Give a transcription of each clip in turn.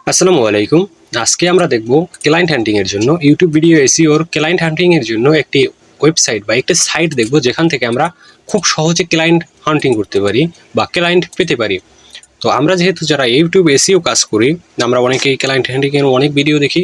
আসসালামু আলাইকুম। আজকে আমরা দেখব ক্লায়েন্ট হান্টিং এর জন্য ইউটিউব ভিডিও এসইওর ক্লায়েন্ট হান্টিং এর জন্য একটি ওয়েবসাইট বা একটা সাইট দেখব যেখান থেকে আমরা খুব সহজে ক্লায়েন্ট হান্টিং করতে পারি বা ক্লায়েন্ট পেতে পারি। তো আমরা যেহেতু যারা ইউটিউব এসইও কাজ করি, আমরা অনেকেই ক্লায়েন্ট হান্টিং এর অনেক ভিডিও দেখি।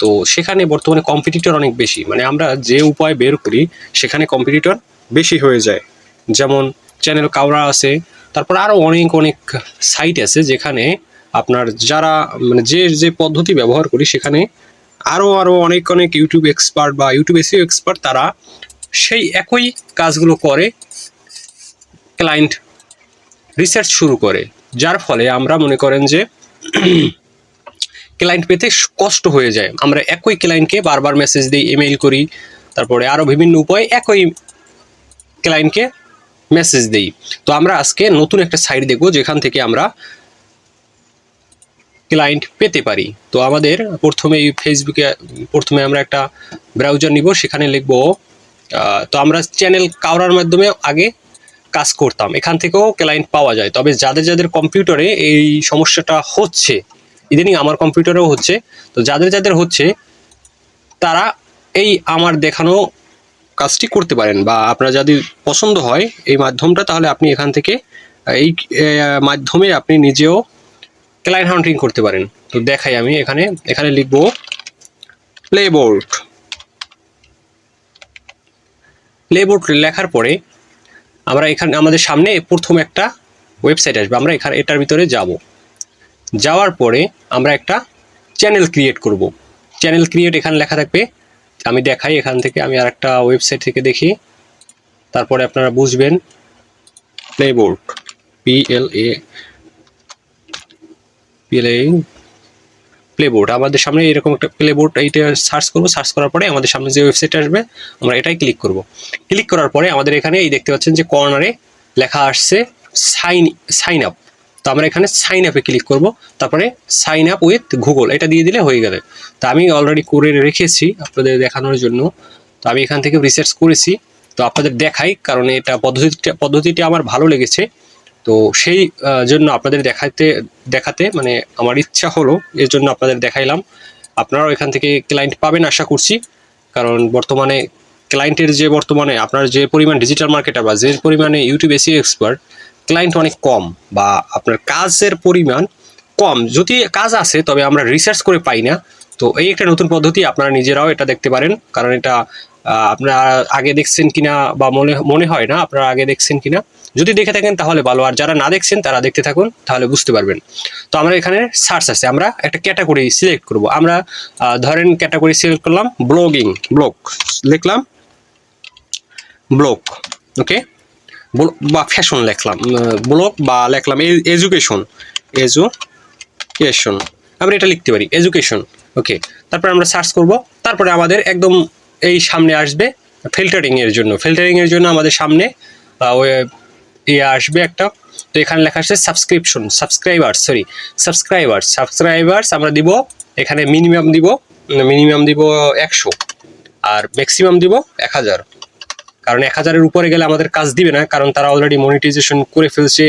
তো সেখানে বর্তমানে কম্পিটিটর অনেক বেশি, মানে আমরা যে উপায় বের করি সেখানে কম্পিটিটর বেশি হয়ে যায়। যেমন চ্যানেল কাউরা আছে, তারপর আরও অনেক অনেক সাইট আছে যেখানে আপনার যারা মানে যে যে পদ্ধতি ব্যবহার করি সেখানে আরও আরও অনেক অনেক ইউটিউব এক্সপার্ট বা ইউটিউব এসইও এক্সপার্ট তারা সেই একই কাজগুলো করে, ক্লায়েন্ট রিসার্চ শুরু করে, যার ফলে আমরা মনে করেন যে ক্লায়েন্ট পেতে কষ্ট হয়ে যায়। আমরা একই ক্লায়েন্টকে বারবার মেসেজ দিই, ইমেইল করি, তারপরে আরও বিভিন্ন উপায়ে একই ক্লায়েন্টকে মেসেজ দিই। তো আমরা আজকে নতুন একটা সাইট দেখব যেখান থেকে আমরা ক্লায়েন্ট পেতে পারি। তো আমাদের প্রথমে ফেসবুকে প্রথমে আমরা একটা ব্রাউজার নিব, সেখানে লিখব তো আমরা চ্যানেল কাউরার মাধ্যমে আগে কাজ করতাম, এখান থেকেও ক্লায়েন্ট পাওয়া যায়। তবে যাদের যাদের কম্পিউটারে এই সমস্যাটা হচ্ছে, ইদানিং আমার কম্পিউটারেও হচ্ছে, তো যাদের যাদের হচ্ছে তারা এই আমার দেখানো কাজটি করতে পারেন, বা আপনার যদি পছন্দ হয় এই মাধ্যমটা, তাহলে আপনি এখান থেকে এই মাধ্যমে আপনি নিজেও ক্লায়েন্ট হান্টিং করতে পারেন। তো দেখাই আমি এখানে এখানে লিখবো প্লেবোর্ড। প্লেবোর্ড লেখার পরে আমরা এখানে আমাদের সামনে প্রথম একটা ওয়েবসাইট আসবে, আমরা এখানে এটার ভিতরে যাব। যাওয়ার পরে আমরা একটা চ্যানেল ক্রিয়েট করব। চ্যানেল ক্রিয়েট এখানে লেখা থাকবে, আমি দেখাই এখান থেকে, আমি আর একটা ওয়েবসাইট থেকে দেখি, তারপরে আপনারা বুঝবেন। প্লেবোর্ড, PLA প্লেবোর্ড, আমাদের সামনে এরকম একটা প্লেবোর্ড, এইটা সার্চ করব। সার্চ করার পরে আমাদের সামনে যে ওয়েবসাইট আসবে আমরা এটাই ক্লিক করব। ক্লিক করার পরে আমাদের এখানে এই দেখতে পাচ্ছেন যে কর্নারে লেখা আসছে সাইন আপ। তো আমরা এখানে সাইন আপে ক্লিক করব, তারপরে সাইন আপ উইথ গুগল এটা দিয়ে দিলে হয়ে গেলে। তো আমি অলরেডি করে রেখেছি আপনাদের দেখানোর জন্য। তো আমি এখান থেকে রিসার্চ করেছি, তো আপনাদের দেখাই, কারণ এটা পদ্ধতিটা আমার ভালো লেগেছে। তো সেই জন্য আপনাদের দেখাতে মানে আমার ইচ্ছা হলো, এর জন্য আপনাদের দেখাইলাম। আপনারাও এখান থেকে ক্লায়েন্ট পাবেন আশা করছি, কারণ বর্তমানে ক্লায়েন্টের যে বর্তমানে আপনার যে পরিমাণ ডিজিটাল মার্কেটার বা যে পরিমাণে ইউটিউব এসইও এক্সপার্ট, ক্লায়েন্ট অনেক কম, বা আপনার কাজের পরিমাণ কম। যদি কাজ আছে তবে আমরা রিসার্চ করে পাই না। তো এই একটা নতুন পদ্ধতি, আপনারা নিজেরাও এটা দেখতে পারেন, কারণ এটা আপনারা আগে দেখছেন কিনা বা মনে হয় না আপনারা আগে দেখছেন কিনা। যদি দেখে থাকেন তাহলে ভালো, আর যারা না দেখছেন তারা দেখতে থাকুন, তাহলে বুঝতে পারবেন। তো আমরা এখানে সার্চ আছে, আমরা একটা ক্যাটাগরি সিলেক্ট করব। আমরা ধরেন ক্যাটাগরি সিলেক্ট করলাম ব্লগ লিখলাম, ব্লগ, ওকে, বা ফ্যাশন লিখলাম, ব্লগ বা লিখলাম এজুকেশন, আমরা এটা লিখতে পারি এজুকেশন, ওকে। তারপরে আমরা সার্চ করব, তারপরে আমাদের একদম এই সামনে আসবে ফিল্টারিং এর জন্য আমাদের সামনে আসবে একটা। তো এখানে লেখা আসছে সাবস্ক্রাইবার্স আমরা দিব এখানে মিনিমাম দিব 100, আর ম্যাক্সিমাম দিব 1000। কারণ 1000-এর উপরে গেলে আমাদের কাজ দিবে না, কারণ তারা অলরেডি মনিটাইজেশন করে ফেলছে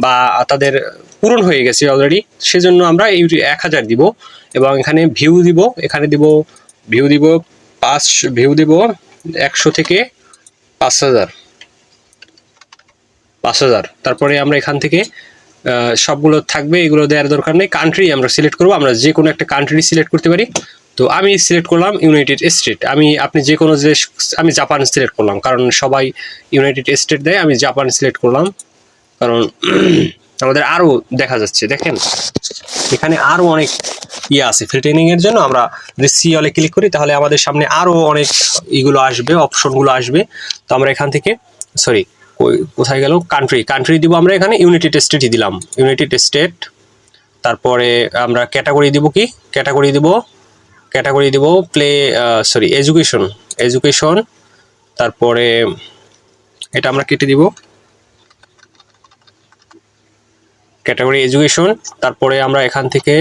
বা তাদের পূরণ হয়ে গেছে অলরেডি। সেজন্য আমরা 1000 দিব, এবং এখানে ভিউ দিব, এখানে দিব ভিউ দিব 100 থেকে 5000। তারপরে আমরা এখান থেকে সবগুলো থাকবে, এগুলো দেওয়ার দরকার নেই। কান্ট্রি আমরা সিলেক্ট করবো, আমরা যে কোনো একটা কান্ট্রি সিলেক্ট করতে পারি। তো আমি সিলেক্ট করলাম ইউনাইটেড স্টেট, আপনি যে কোনো দেশ, আমি জাপান সিলেক্ট করলাম, কারণ সবাই ইউনাইটেড স্টেট দেয়, আমি জাপান সিলেক্ট করলাম। কারণ আমাদের আরও দেখা যাচ্ছে, দেখেন এখানে আরও অনেক আছে ফিল্টারিং এর জন্য। আমরা যদি সি অলে ক্লিক করি তাহলে আমাদের সামনে আরও অনেক এগুলো আসবে, অপশনগুলো আসবে। তো আমরা এখান থেকে কোথায় গেল, কান্ট্রি দিব, আমরা এখানে ইউনাইটেড স্টেটই দিলাম, ইউনাইটেড স্টেট। তারপরে আমরা ক্যাটাগরি দিব, ক্যাটাগরি দিব এজুকেশন। তারপরে এটা আমরা কেটে দিব, ক্যাটাগরি এজুকেশন। তারপরে আমরা এখান থেকে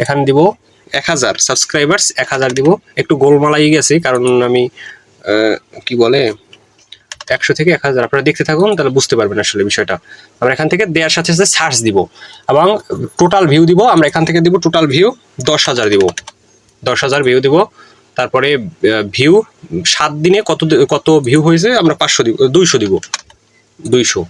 এখানে দিব 1000 সাবস্ক্রাইবার্স, 1000 দিব। একটু গোলমালাই গেছে, কারণ আমি কি বলে 100 থেকে 1000 আপনারা দেখতে থাকুন, তাহলে বুঝতে পারবেন আসলে বিষয়টা। আমরা এখান থেকে দেওয়ার সাথে সাথে সার্চ দিব এবং টোটাল ভিউ দিব। আমরা এখান থেকে দিব টোটাল ভিউ 10,000 দিব, 10,000 ভিউ দিব। তারপরে ভিউ 7 দিনে কত ভিউ হয়েছে আমরা 500 দিব, 200 দিব, 200।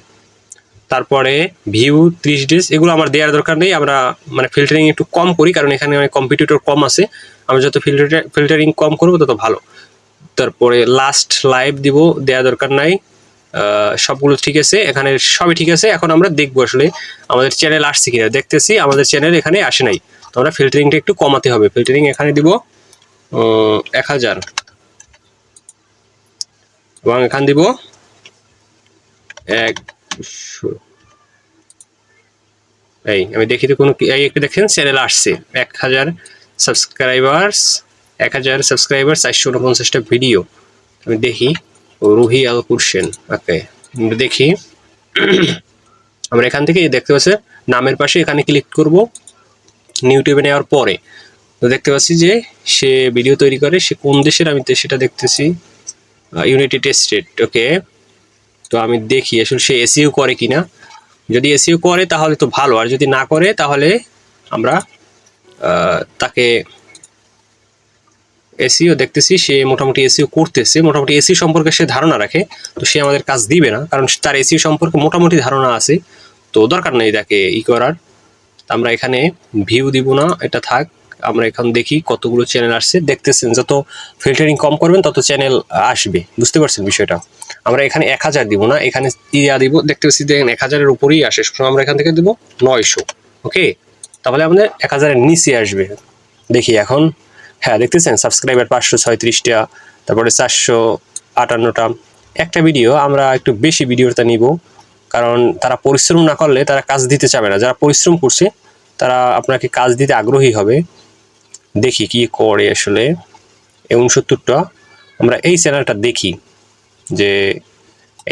তারপরে ভিউ 30 ডেজ, এগুলো আমার দেওয়ার দরকার নেই। আমরা মানে ফিল্টারিং একটু কম করি, কারণ এখানে অনেক কম্পিটিটর কম আছে। আমরা যত ফিল্টারিং কম করবো তত ভালো। তারপরে লাস্ট লাইভ দিব, দেওয়া দরকার নাই। সবগুলো ঠিক আছে, এখানে সবই ঠিক আছে। এখন আমরা দেখবো আসলে আমাদের চ্যানেল আসছে কিনা। দেখতেছি আমাদের চ্যানেল এখানে আসে নাই, তো আমরা ফিল্টারিংটা একটু কমাতে হবে। ফিল্টারিং এখানে দিব 1000 এবং এখানে দিব 100। এই আমি দেখি তো কোনো, এই একটা দেখেন চ্যানেল আসছে 1000 সাবস্ক্রাইবার্স, 1000 সাবস্ক্রাইবার, 449টা ভিডিও। আমি দেখি রুহি আল কুরশেন, ওকে দেখি। আমরা এখান থেকে দেখতে পাচ্ছি নামের পাশে এখানে ক্লিক করব। ইউটিউবে নেওয়ার পরে তো দেখতে পাচ্ছি যে সে ভিডিও তৈরি করে, সে কোন দেশের আমি সেটা দেখতেছি, ইউনাইটেড স্টেট। ওকে, তো আমি দেখি আসলে সে এসইও করে কিনা। যদি এসইও করে তাহলে তো ভালো, আর যদি না করে তাহলে আমরা তাকে এসইও দেখতেছি সে মোটামুটি এসইও করতেছে, মোটামুটি এসইও সম্পর্কে সে ধারণা রাখে, তো সে আমাদের কাজ দিবে না, কারণ তার এসইও সম্পর্কে মোটামুটি ধারণা আছে, তো দরকার নেই তাকে করার। আমরা এখানে ভিউ দিব না, এটা থাক। আমরা এখন দেখি কতগুলো চ্যানেল আসছে। দেখতেছেন যত ফিল্টারিং কম করবেন তত চ্যানেল আসবে, বুঝতে পারছেন বিষয়টা। আমরা এখানে 1000 দিব না, এখানে দিব, দেখতে পাচ্ছি দেখেন 1000-এর উপরেই আসে। আমরা এখান থেকে দিব 900। ওকে, তাহলে আমাদের 1000-এর নিচে আসবে। দেখি এখন, হ্যাঁ দেখতেছেন সাবস্ক্রাইবার 536টা, তারপরে 458টা। একটা ভিডিও আমরা একটু বেশি ভিডিওটা নিব, কারণ তারা পরিশ্রম না করলে তারা কাজ দিতে চাবে না। যারা পরিশ্রম করছে তারা আপনাকে কাজ দিতে আগ্রহী হবে। দেখি কি করে আসলে। 69টা আমরা এই চ্যানেলটা দেখি, যে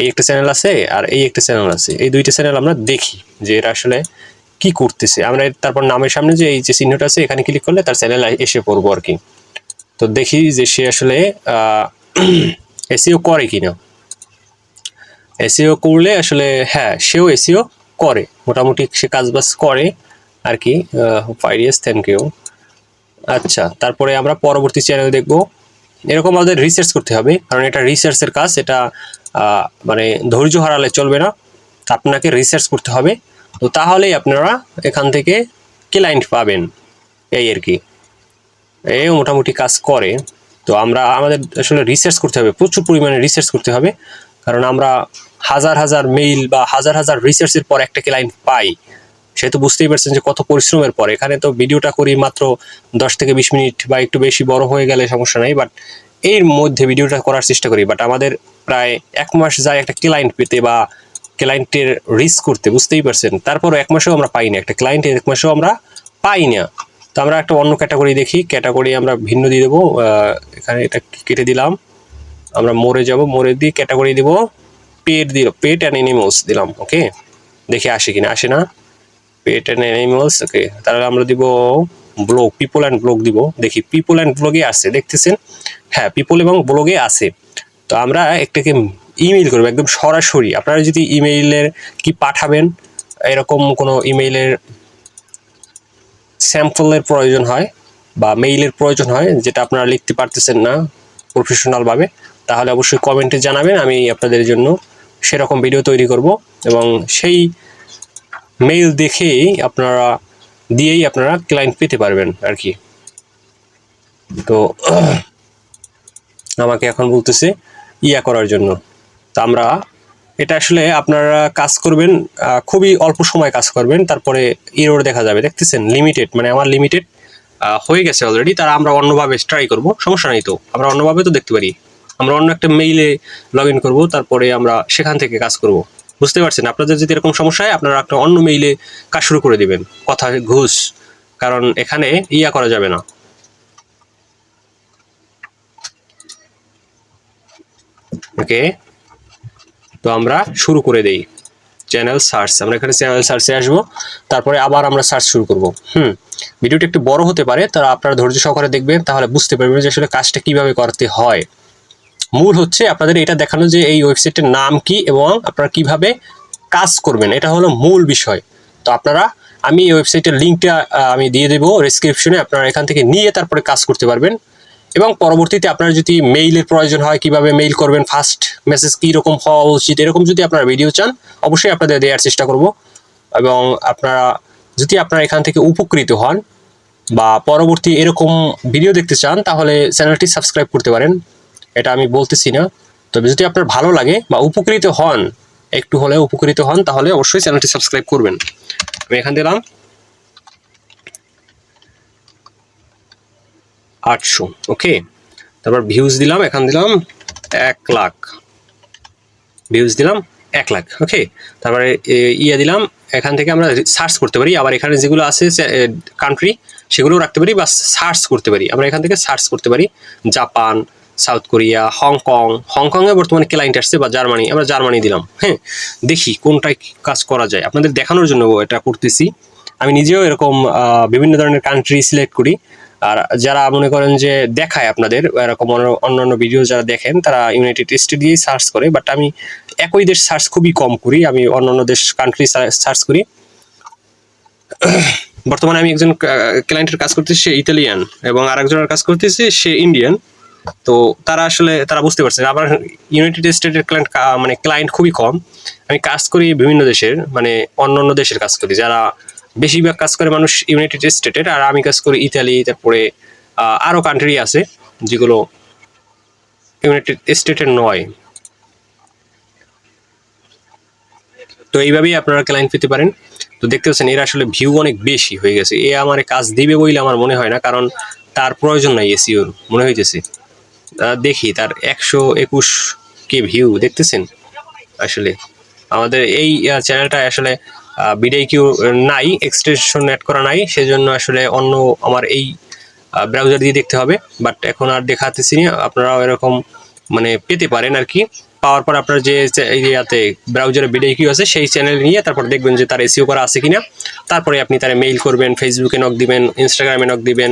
এই একটা চ্যানেল আছে আর এই একটা চ্যানেল আছে, এই দুইটা চ্যানেল আমরা দেখি যে এরা আসলে কি করতেছে। আমরা তারপর নামের সামনে যে এই যে চিহ্নটা আছে এখানে ক্লিক করলে তার চ্যানেল এসে পড়বো আর কি। তো দেখি যে সে আসলে এসইও করে কিনা। এসইও করলে আসলে হ্যাঁ সেও এসইও করে, মোটামুটি সে কাজবাজ করে আর কি। ফাইরিয়াস, থ্যাংক ইউ। আচ্ছা, তারপরে আমরা পরবর্তী চ্যানেল দেখব। এরকম আমাদের রিসার্চ করতে হবে, কারণ এটা রিসার্চের কাজ। এটা মানে ধৈর্য হারালে চলবে না, আপনাকে রিসার্চ করতে হবে। তো তাহলেই আপনারা এখান থেকে ক্লায়েন্ট পাবেন, এই আর কি। এও মোটামুটি কাজ করে। তো আমরা আমাদের আসলে রিসার্চ করতে হবে, প্রচুর পরিমাণে রিসার্চ করতে হবে, কারণ আমরা হাজার হাজার মেইল বা হাজার হাজার রিসার্চের পর একটা ক্লায়েন্ট পাই। সে তো বুঝতেই পারছেন যে কত পরিশ্রমের পর। এখানে তো ভিডিওটা করি মাত্র 10 থেকে 20 মিনিট, বা একটু বেশি বড় হয়ে গেলে সমস্যা নাই, বাট এর মধ্যে ভিডিওটা করার চেষ্টা করি। বাট আমাদের প্রায় 1 মাস যায় একটা ক্লায়েন্ট পেতে বা ক্লায়েন্টের রিচ করতে, বুঝতেই পারছেন। তারপরও 1 মাসেও আমরা পাই না, একটা ক্লায়েন্ট 1 মাসেও আমরা পাই না। তো আমরা একটা অন্য ক্যাটাগরি দেখি, ক্যাটাগরি আমরা ভিন্ন দিয়ে দেবো। এখানে এটা কেটে দিলাম, আমরা মোড়ে যাব, মোড়ে দিয়ে ক্যাটাগরি দিব পেট, দিল পেট অ্যান্ড অ্যানিমালস দিলাম। ওকে, দেখি আসে কিনা, আসে না। পেট অ্যান্ড অ্যানিমালস, ওকে। তাহলে আমরা দিব ব্লগ, পিপল অ্যান্ড ব্লগ দিব। দেখি পিপল অ্যান্ড ব্লগে আসছে, দেখতেছেন হ্যাঁ পিপল এবং ব্লগে আছে। তো আমরা একটাকে ইমেইল করবো একদম সরাসরি। আপনারা যদি ইমেইলের কি পাঠাবেন, এরকম কোনো ইমেইলের স্যাম্পলের প্রয়োজন হয় বা মেইলের প্রয়োজন হয় যেটা আপনারা লিখতে পারতেছেন না প্রফেশনালভাবে, তাহলে অবশ্যই কমেন্টে জানাবেন, আমি আপনাদের জন্য সেরকম ভিডিও তৈরি করব এবং সেই মেইল দেখেই আপনারা দিয়েই আপনারা ক্লায়েন্ট পেতে পারবেন আর কি। তো আমাকে এখন বলতেছে করার জন্য। তো আমরা এটা আসলে আপনারা কাজ করবেন, খুবই অল্প সময় কাজ করবেন, তারপরে এরর দেখা যাবে। দেখতেছেন লিমিটেড, মানে আমার লিমিটেড হয়ে গেছে অলরেডি। তারা আমরা অন্যভাবে ট্রাই করব, সমস্যা নেই। তো আমরা অন্যভাবে তো দেখতে পারি, আমরা অন্য একটা মেইলে লগ ইন করবো, তারপরে আমরা সেখান থেকে কাজ করব। বুঝতে পারছেন? আপনাদের যদি এরকম সমস্যা হয় আপনারা একটা অন্য মেইলে কাজ শুরু করে দিবেন, কথা ঘুষ, কারণ এখানে করা যাবে না। ওকে, তো আমরা শুরু করে দেই চ্যানেল সার্চ। আমরা এখানে চ্যানেল সার্চে আসবো, তারপরে আবার আমরা সার্চ শুরু করব। ভিডিওটি একটু বড় হতে পারে, তারা আপনারা ধৈর্য সহকারে দেখবেন, তাহলে বুঝতে পারবেন যে আসলে কাজটা কিভাবে করতে হয়। মূল হচ্ছে আপনাদের এটা দেখানো যে এই ওয়েবসাইটের নাম কি এবং আপনারা কিভাবে কাজ করবেন, এটা হলো মূল বিষয়। তো আপনারা, আমি এই ওয়েবসাইটের লিঙ্কটা আমি দিয়ে দেবো ডেসক্রিপশনে, আপনারা এখান থেকে নিয়ে তারপরে কাজ করতে পারবেন। এবং পরবর্তীতে আপনার যদি মেইলের প্রয়োজন হয়, কিভাবে মেইল করবেন, ফার্স্ট মেসেজ কীরকম হওয়া উচিত, এরকম যদি আপনারা ভিডিও চান অবশ্যই আপনাদের দেওয়ার চেষ্টা করব। এবং আপনারা এখান থেকে উপকৃত হন বা পরবর্তী এরকম ভিডিও দেখতে চান তাহলে চ্যানেলটি সাবস্ক্রাইব করতে পারেন, এটা আমি বলতেছি না। তবে যদি আপনার ভালো লাগে বা উপকৃত হন, একটু হলেও উপকৃত হন, তাহলে অবশ্যই চ্যানেলটি সাবস্ক্রাইব করবেন। আমি এখান দিলাম 800, ওকে। তারপর ভিউজ দিলাম, এখান দিলাম 1 লাখ, ভিউজ দিলাম 1 লাখ, ওকে। তারপরে দিলাম, এখান থেকে আমরা সার্চ করতে পারি, আবার এখানে যেগুলো আছে কান্ট্রি সেগুলোও রাখতে পারি বা সার্চ করতে পারি। আমরা এখান থেকে সার্চ করতে পারি জাপান, সাউথ কোরিয়া, হংকংয়ে বর্তমানে ক্লায়েন্ট আসছে, বা জার্মানি, আমরা জার্মানি দিলাম। হ্যাঁ, দেখি কোনটায় কাজ করা যায়, আপনাদের দেখানোর জন্য এটা করতেছি। আমি নিজেও এরকম বিভিন্ন ধরনের কান্ট্রি সিলেক্ট করি। আর যারা মনে করেন যে দেখায় আপনাদের এরকম অন্যান্য ভিডিও যারা দেখেন তারা ইউনাইটেড স্টেট দিয়েই সার্চ করে, বাট আমি একই দেশ সার্চ খুবই কম করি, আমি অন্যান্য দেশ কান্ট্রি সার্চ করি। বর্তমানে আমি একজন ক্লায়েন্টের কাজ করতেছি, সে ইতালিয়ান, এবং আরেকজনের কাজ করতেছি সে ইন্ডিয়ান। তো তারা বুঝতে পারছে। আবার ইউনাইটেড স্টেটের ক্লায়েন্ট খুবই কম। আমি কাজ করি বিভিন্ন দেশের, মানে অন্য দেশের কাজ করি, যারা বেশিরভাগ কাজ করে মানুষ ইউনাইটেড স্টেটের, আর আমি কাজ করি ইতালি, তারপরে আরও কান্ট্রি আছে যেগুলো ইউনাইটেড স্টেটের নয়। তো এইভাবেই আপনারা ক্লায়েন্ট পেতে পারেন। তো দেখতে পাচ্ছেন এর আসলে ভিউ অনেক বেশি হয়ে গেছে, এ আমার কাজ দিবে বলে আমার মনে হয় না, কারণ তার প্রয়োজন নাই এসইওর মনে হইতেছে। দেখি তার 121K ভিউ দেখতেছেন। আসলে আমাদের এই চ্যানেলটা আসলে বিডিকিউ নাই, এক্সটেনশন অ্যাড করা নাই, সেজন্য আসলে অন্য আমার এই ব্রাউজার দিয়ে দেখতে হবে। বাট এখন আর দেখাতেছি না, আপনারাও এরকম মানে পেতে পারেন আর কি। পাওয়ার পর আপনার যে ইয়াতে ব্রাউজারে বিডিকিউ আছে সেই চ্যানেল নিয়ে তারপর দেখবেন যে তার এসইও করা আছে কিনা। তারপরে আপনি তারা মেইল করবেন, ফেসবুকে নক দিবেন, ইনস্টাগ্রামে নক দিবেন,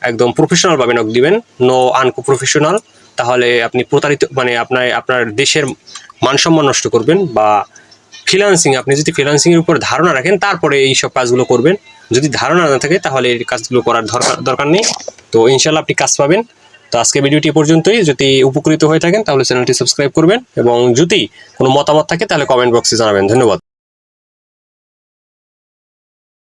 একদম প্রফেশনালভাবে নক দিবেন, নো আনপ্রফেশনাল। তাহলে আপনি প্রতারিত, মানে আপনার দেশের মানসম্মান নষ্ট করবেন। বা ফ্রিল্যান্সিং, আপনি যদি ফ্রিল্যান্সিংয়ের উপর ধারণা রাখেন তারপরে এই সব কাজগুলো করবেন। যদি ধারণা না থাকে তাহলে এই কাজগুলো করার দরকার নেই। তো ইনশাল্লাহ আপনি কাজ পাবেন। তো আজকে ভিডিওটি পর্যন্তই। যদি উপকৃত হয়ে থাকেন তাহলে চ্যানেলটি সাবস্ক্রাইব করবেন, এবং যদি কোনো মতামত থাকে তাহলে কমেন্ট বক্সে জানাবেন। ধন্যবাদ।